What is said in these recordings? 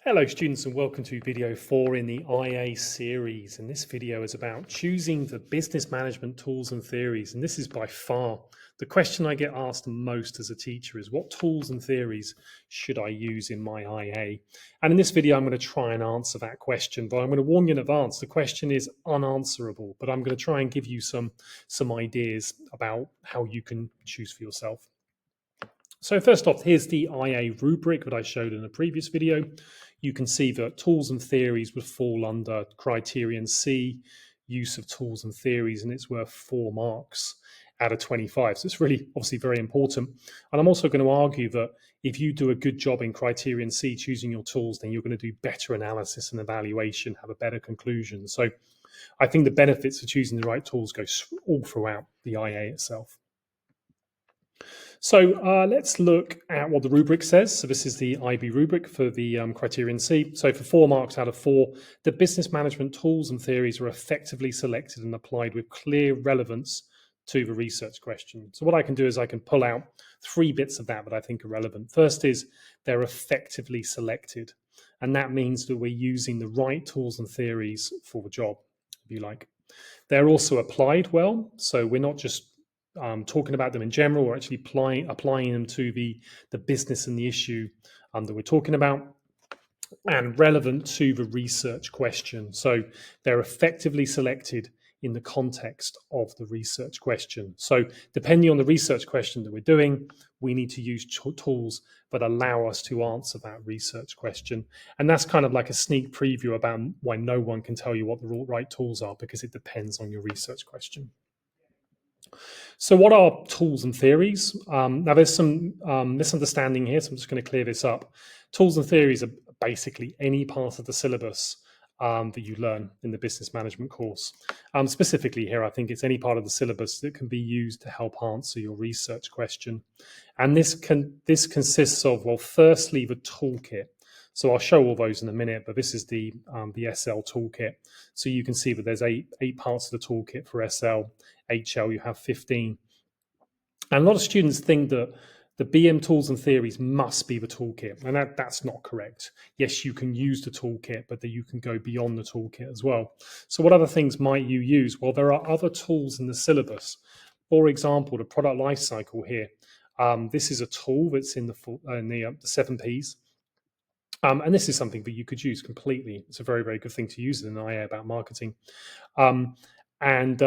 Hello students and welcome to video 4 in the IA series, and this video is about choosing the business management tools and theories, and this is by far the question I get asked most as a teacher is what tools and theories should I use in my IA? And in this video I'm going to try and answer that question, but I'm going to warn you in advance, the question is unanswerable, but I'm going to try and give you some ideas about how you can choose for yourself. So first off, here's the IA rubric that I showed in a previous video. You can see that tools and theories would fall under criterion C, use of tools and theories, and it's worth 4 marks out of 25. So it's really obviously very important. And I'm also going to argue that if you do a good job in criterion C, choosing your tools, then you're going to do better analysis and evaluation, have a better conclusion. So I think the benefits of choosing the right tools go all throughout the IA itself. So let's look at what the rubric says. So this is the IB rubric for the criterion C. So for 4 marks out of 4, the business management tools and theories are effectively selected and applied with clear relevance to the research question. So what I can do is I can pull out 3 bits of that I think are relevant. First is they're effectively selected. And that means that we're using the right tools and theories for the job, if you like. They're also applied well. So we're not just talking about them in general, or actually applying them to the business and the issue that we're talking about, and relevant to the research question. So they're effectively selected in the context of the research question. So depending on the research question that we're doing, we need to use tools that allow us to answer that research question. And that's kind of like a sneak preview about why no one can tell you what the right tools are, because it depends on your research question. So what are tools and theories? Now there's some misunderstanding here, so I'm just going to clear this up. Tools and theories are basically any part of the syllabus that you learn in the business management course. Specifically here, I think it's any part of the syllabus that can be used to help answer your research question. And this consists of, well, firstly, the toolkit. So I'll show all those in a minute, but this is the SL toolkit. So you can see that there's eight parts of the toolkit for SL. HL, you have 15. And a lot of students think that the BM tools and theories must be the toolkit, and that's not correct. Yes, you can use the toolkit, but that you can go beyond the toolkit as well. So what other things might you use? Well, there are other tools in the syllabus. For example, the product lifecycle here. This is a tool that's in the 7 Ps. And this is something that you could use completely. It's a very, very good thing to use in an IA about marketing. And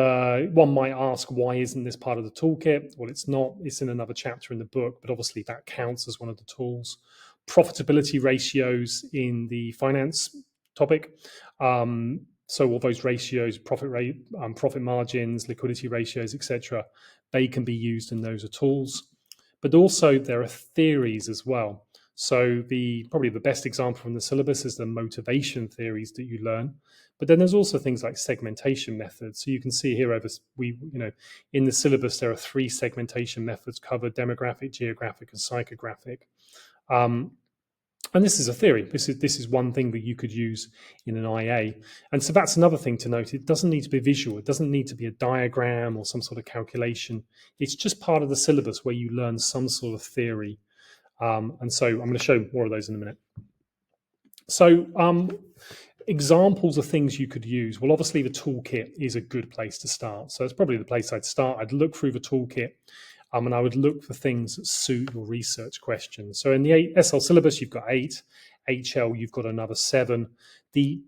one might ask, why isn't this part of the toolkit? Well, it's not. It's in another chapter in the book, but obviously that counts as one of the tools. Profitability ratios in the finance topic. So all those ratios, profit rate, profit margins, liquidity ratios, etc., they can be used, and those are tools. But also there are theories as well. So probably the best example from the syllabus is the motivation theories that you learn. But then there's also things like segmentation methods. So you can see here in the syllabus, there are 3 segmentation methods covered: demographic, geographic, and psychographic. And this is a theory. This is one thing that you could use in an IA. And so that's another thing to note. It doesn't need to be visual. It doesn't need to be a diagram or some sort of calculation. It's just part of the syllabus where you learn some sort of theory. And so I'm going to show more of those in a minute. So examples of things you could use. Well, obviously the toolkit is a good place to start. So it's probably the place I'd start. I'd look through the toolkit and I would look for things that suit your research question. So in the SL syllabus, you've got 8. HL, you've got another 7. The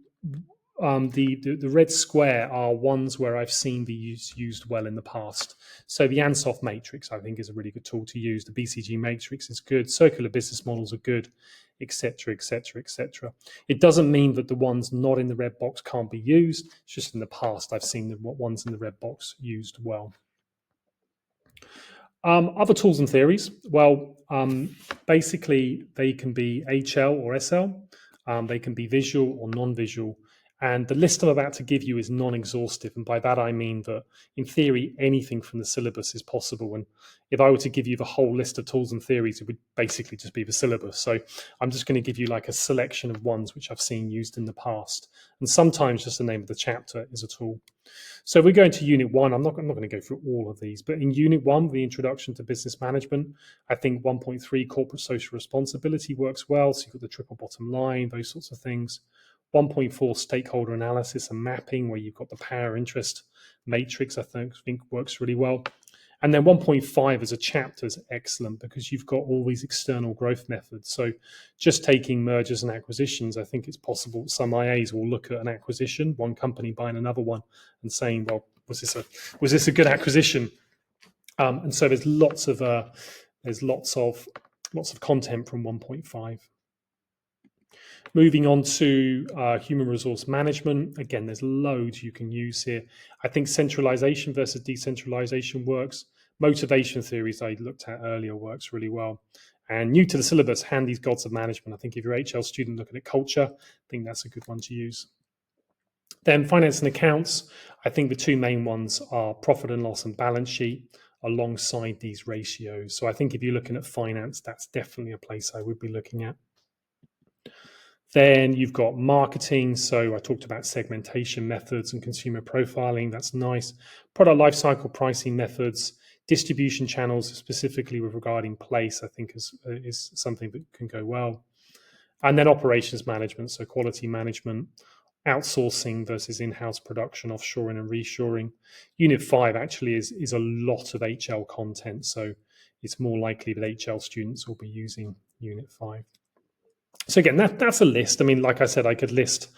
red square are ones where I've seen these used well in the past. So the Ansoff matrix, I think, is a really good tool to use. The BCG matrix is good. Circular business models are good, etc., etc., etc. It doesn't mean that the ones not in the red box can't be used. It's just in the past I've seen the ones in the red box used well. Other tools and theories. Well, basically they can be HL or SL. They can be visual or non-visual. And the list I'm about to give you is non-exhaustive. And by that, I mean that in theory, anything from the syllabus is possible. And if I were to give you the whole list of tools and theories, it would basically just be the syllabus. So I'm just going to give you like a selection of ones which I've seen used in the past. And sometimes just the name of the chapter is a tool. So we're going to Unit 1. I'm not going to go through all of these, but in Unit 1, the Introduction to Business Management, I think 1.3, Corporate Social Responsibility works well. So you've got the triple bottom line, those sorts of things. 1.4, Stakeholder Analysis and Mapping, where you've got the power interest matrix, I think works really well. And then 1.5 as a chapter is excellent because you've got all these external growth methods. So just taking mergers and acquisitions, I think it's possible some IAs will look at an acquisition, one company buying another one, and saying, well, was this a good acquisition? And so there's lots of content from 1.5. Moving on to human resource management. Again, there's loads you can use here. I think centralization versus decentralization works. Motivation theories I looked at earlier works really well. And new to the syllabus, Handy's Gods of Management. I think if you're an HL student looking at culture, I think that's a good one to use. Then finance and accounts. I think the two main ones are profit and loss and balance sheet alongside these ratios. So I think if you're looking at finance, that's definitely a place I would be looking at. Then you've got marketing. So I talked about segmentation methods and consumer profiling. That's nice. Product lifecycle pricing methods, distribution channels, specifically with regarding place, I think is something that can go well. And then operations management. So quality management, outsourcing versus in-house production, offshoring and reshoring. Unit 5 actually is a lot of HL content. So it's more likely that HL students will be using Unit 5. So again, that's a list. I mean, like I said, I could list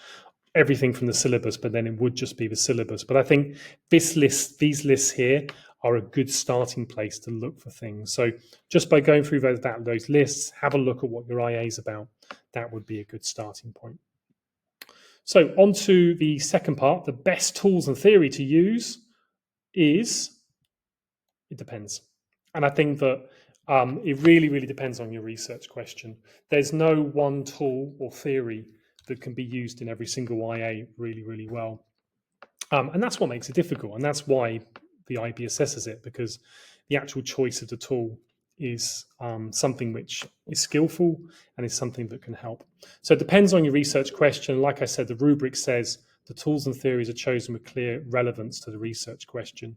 everything from the syllabus, but then it would just be the syllabus. But I think these lists here are a good starting place to look for things. So just by going through those lists, have a look at what your IA is about. That would be a good starting point. So on to the second part, the best tools and theory to use is, it depends. And I think that it really, really depends on your research question. There's no one tool or theory that can be used in every single IA really, really well. And that's what makes it difficult. And that's why the IB assesses it, because the actual choice of the tool is something which is skillful and is something that can help. So it depends on your research question. Like I said, the rubric says the tools and theories are chosen with clear relevance to the research question.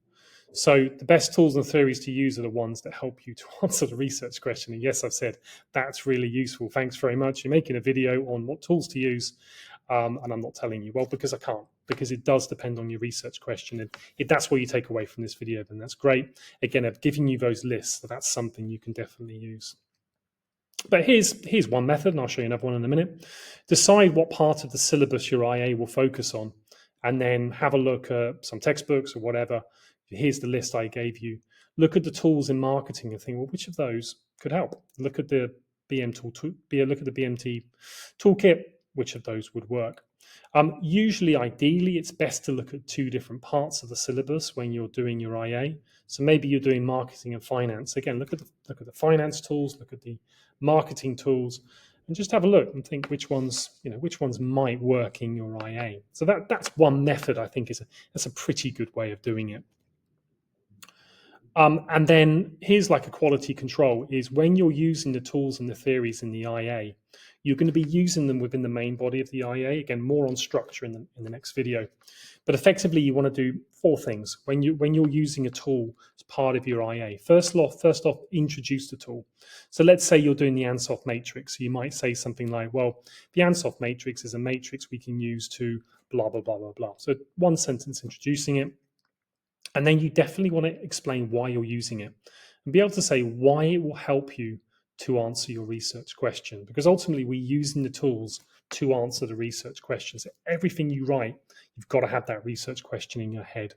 So the best tools and theories to use are the ones that help you to answer the research question. And yes, I've said that's really useful. Thanks very much. You're making a video on what tools to use. And I'm not telling you, well, because I can't, because it does depend on your research question. And if that's what you take away from this video, then that's great. Again, I've given you those lists, so that's something you can definitely use. But here's one method, and I'll show you another one in a minute. Decide what part of the syllabus your IA will focus on, and then have a look at some textbooks or whatever. Here's the list I gave you. Look at the tools in marketing and think, well, which of those could help? Look at the BMT toolkit. Which of those would work? Usually, ideally, it's best to look at two different parts of the syllabus when you're doing your IA. So maybe you're doing marketing and finance. Again, look at the finance tools, look at the marketing tools, and just have a look and think which ones might work in your IA. So that's one method I think that's a pretty good way of doing it. And then here's like a quality control is when you're using the tools and the theories in the IA, you're going to be using them within the main body of the IA. Again, more on structure in the next video. But effectively, you want to do four things when you're using a tool as part of your IA. First off, introduce the tool. So let's say you're doing the Ansoff matrix. You might say something like, well, the Ansoff matrix is a matrix we can use to blah, blah, blah, blah, blah. So one sentence introducing it. And then you definitely want to explain why you're using it and be able to say why it will help you to answer your research question. Because ultimately, we're using the tools to answer the research questions. So everything you write, you've got to have that research question in your head.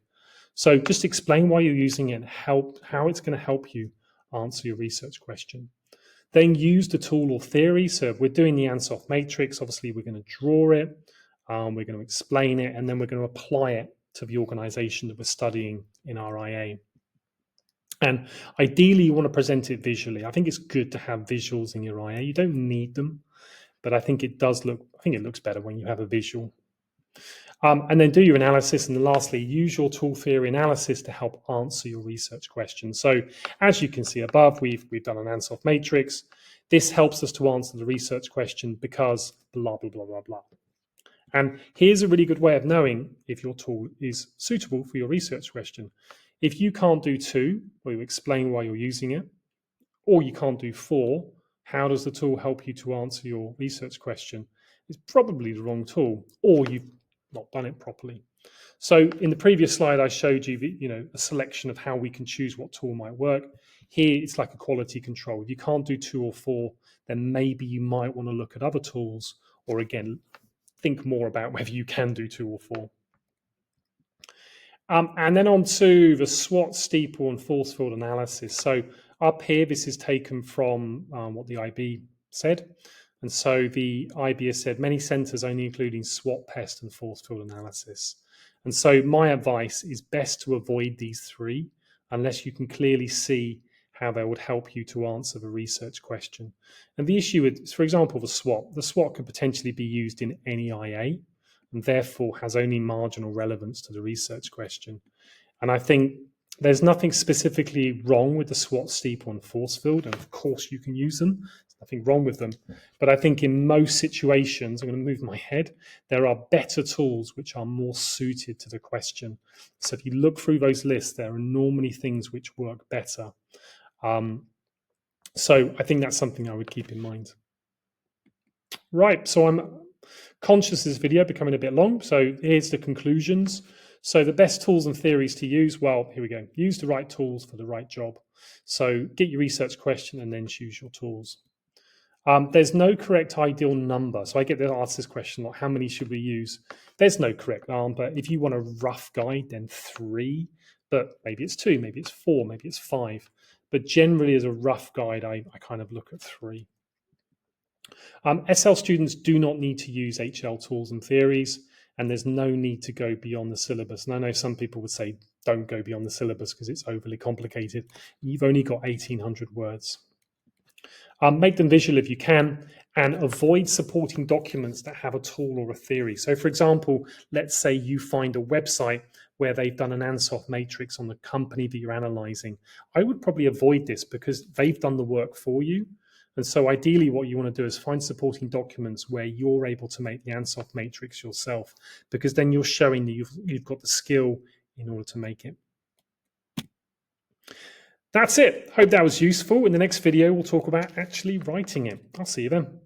So just explain why you're using it and how it's going to help you answer your research question. Then use the tool or theory. So if we're doing the Ansoff matrix, obviously we're going to draw it, we're going to explain it, and then we're going to apply it to the organization that we're studying in our IA. And ideally, you want to present it visually. I think it's good to have visuals in your IA. You don't need them, but I think it looks better when you have a visual. And then do your analysis. And then lastly, use your tool theory analysis to help answer your research question. So as you can see above, we've done an Ansoff matrix. This helps us to answer the research question because blah, blah, blah, blah, blah. And here's a really good way of knowing if your tool is suitable for your research question. If you can't do 2, or you explain why you're using it, or you can't do 4, how does the tool help you to answer your research question? It's probably the wrong tool, or you've not done it properly. So in the previous slide, I showed you, a selection of how we can choose what tool might work. Here, it's like a quality control. If you can't do 2 or 4, then maybe you might want to look at other tools, or again, think more about whether you can do 2 or 4. And then on to the SWOT, steeple, and force field analysis. So up here, this is taken from what the IB said. And so the IB has said many centers only including SWOT, pest, and force field analysis. And so my advice is best to avoid these 3 unless you can clearly see how they would help you to answer the research question. And the issue with, for example, the SWOT could potentially be used in any IA and therefore has only marginal relevance to the research question. And I think there's nothing specifically wrong with the SWOT, steeple, and force field, and of course you can use them. There's nothing wrong with them. But I think in most situations, I'm going to move my head, there are better tools which are more suited to the question. So if you look through those lists, there are normally things which work better. So I think that's something I would keep in mind. Right, so I'm conscious this video becoming a bit long, so here's the conclusions. So the best tools and theories to use, well, here we go. Use the right tools for the right job. So get your research question and then choose your tools. There's no correct ideal number. So I get asked this question, like, how many should we use? There's no correct number. If you want a rough guide, then 3, but maybe it's 2, maybe it's 4, maybe it's 5. But generally as a rough guide, I kind of look at 3. SL students do not need to use HL tools and theories, and there's no need to go beyond the syllabus. And I know some people would say, don't go beyond the syllabus because it's overly complicated. You've only got 1,800 words. Make them visual if you can, and avoid supporting documents that have a tool or a theory. So for example, let's say you find a website where they've done an Ansoff matrix on the company that you're analyzing. I would probably avoid this because they've done the work for you. And so ideally what you want to do is find supporting documents where you're able to make the Ansoff matrix yourself, because then you're showing that you've got the skill in order to make it. That's it. Hope that was useful. In the next video, we'll talk about actually writing it. I'll see you then.